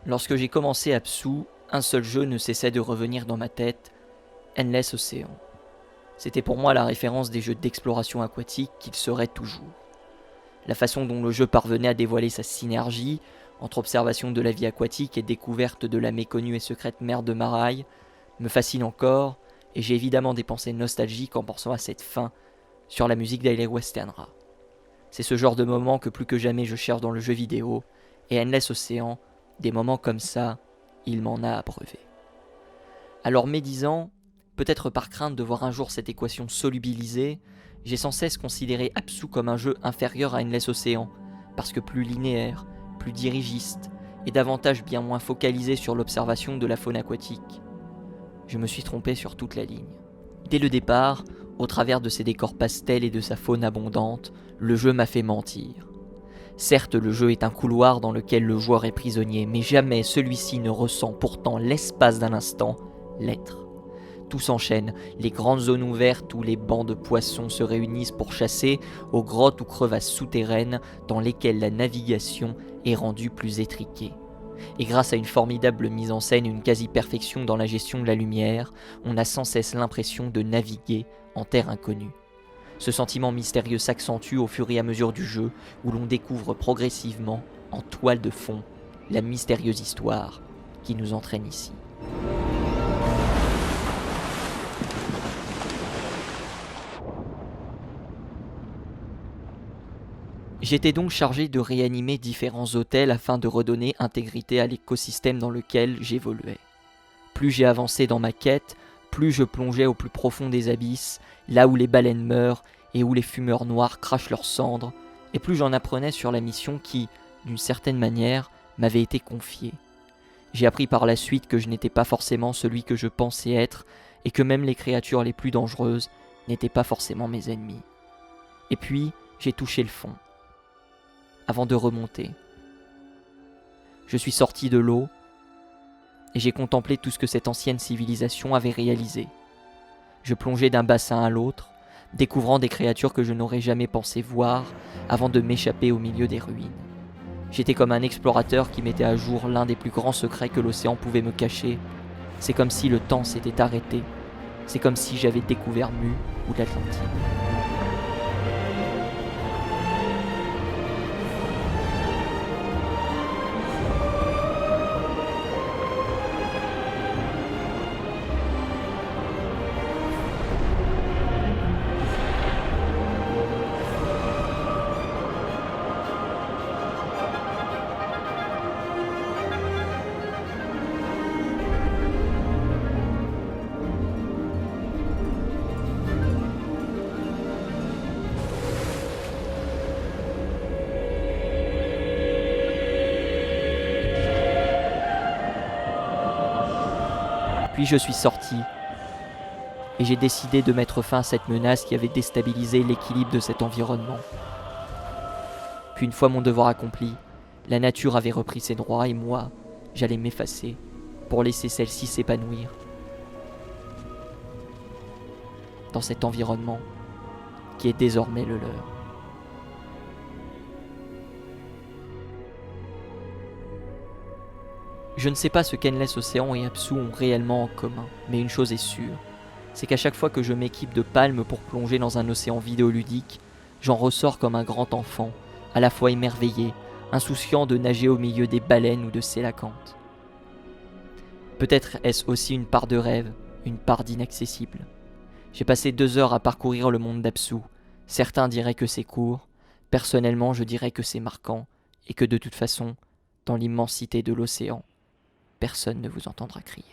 Lorsque j'ai commencé Absu, un seul jeu ne cessait de revenir dans ma tête, Endless Ocean. C'était pour moi la référence des jeux d'exploration aquatique qu'il serait toujours. La façon dont le jeu parvenait à dévoiler sa synergie entre observation de la vie aquatique et découverte de la méconnue et secrète mer de Maraï me fascine encore, et j'ai évidemment des pensées nostalgiques en pensant à cette fin sur la musique d'Haile Westenra. C'est ce genre de moment que plus que jamais je cherche dans le jeu vidéo, et Endless Ocean, des moments comme ça, il m'en a abreuvé. Alors médisant, peut-être par crainte de voir un jour cette équation solubilisée, j'ai sans cesse considéré Absu comme un jeu inférieur à Endless Ocean, parce que plus linéaire, plus dirigiste, et davantage bien moins focalisé sur l'observation de la faune aquatique. Je me suis trompé sur toute la ligne. Dès le départ, au travers de ses décors pastels et de sa faune abondante, le jeu m'a fait mentir. Certes, le jeu est un couloir dans lequel le joueur est prisonnier, mais jamais celui-ci ne ressent pourtant l'espace d'un instant l'être. Tout s'enchaîne, les grandes zones ouvertes où les bancs de poissons se réunissent pour chasser, aux grottes ou crevasses souterraines dans lesquelles la navigation est rendue plus étriquée. Et grâce à une formidable mise en scène et une quasi-perfection dans la gestion de la lumière, on a sans cesse l'impression de naviguer en terre inconnue. Ce sentiment mystérieux s'accentue au fur et à mesure du jeu, où l'on découvre progressivement, en toile de fond, la mystérieuse histoire qui nous entraîne ici. J'étais donc chargé de réanimer différents hôtels afin de redonner intégrité à l'écosystème dans lequel j'évoluais. Plus j'ai avancé dans ma quête, plus je plongeais au plus profond des abysses, là où les baleines meurent et où les fumeurs noirs crachent leurs cendres, et plus j'en apprenais sur la mission qui, d'une certaine manière, m'avait été confiée. J'ai appris par la suite que je n'étais pas forcément celui que je pensais être, et que même les créatures les plus dangereuses n'étaient pas forcément mes ennemis. Et puis, j'ai touché le fond, avant de remonter. Je suis sorti de l'eau, et j'ai contemplé tout ce que cette ancienne civilisation avait réalisé. Je plongeais d'un bassin à l'autre, découvrant des créatures que je n'aurais jamais pensé voir avant de m'échapper au milieu des ruines. J'étais comme un explorateur qui mettait à jour l'un des plus grands secrets que l'océan pouvait me cacher. C'est comme si le temps s'était arrêté. C'est comme si j'avais découvert Mu ou l'Atlantide. Puis je suis sorti, et j'ai décidé de mettre fin à cette menace qui avait déstabilisé l'équilibre de cet environnement. Puis une fois mon devoir accompli, la nature avait repris ses droits et moi, j'allais m'effacer pour laisser celle-ci s'épanouir dans cet environnement qui est désormais le leur. Je ne sais pas ce qu'Endless Ocean et Absu ont réellement en commun, mais une chose est sûre, c'est qu'à chaque fois que je m'équipe de palmes pour plonger dans un océan vidéoludique, j'en ressors comme un grand enfant, à la fois émerveillé, insouciant de nager au milieu des baleines ou de sélacantes. Peut-être est-ce aussi une part de rêve, une part d'inaccessible. J'ai passé 2 heures à parcourir le monde d'Absu. Certains diraient que c'est court, personnellement je dirais que c'est marquant, et que de toute façon, dans l'immensité de l'océan, personne ne vous entendra crier.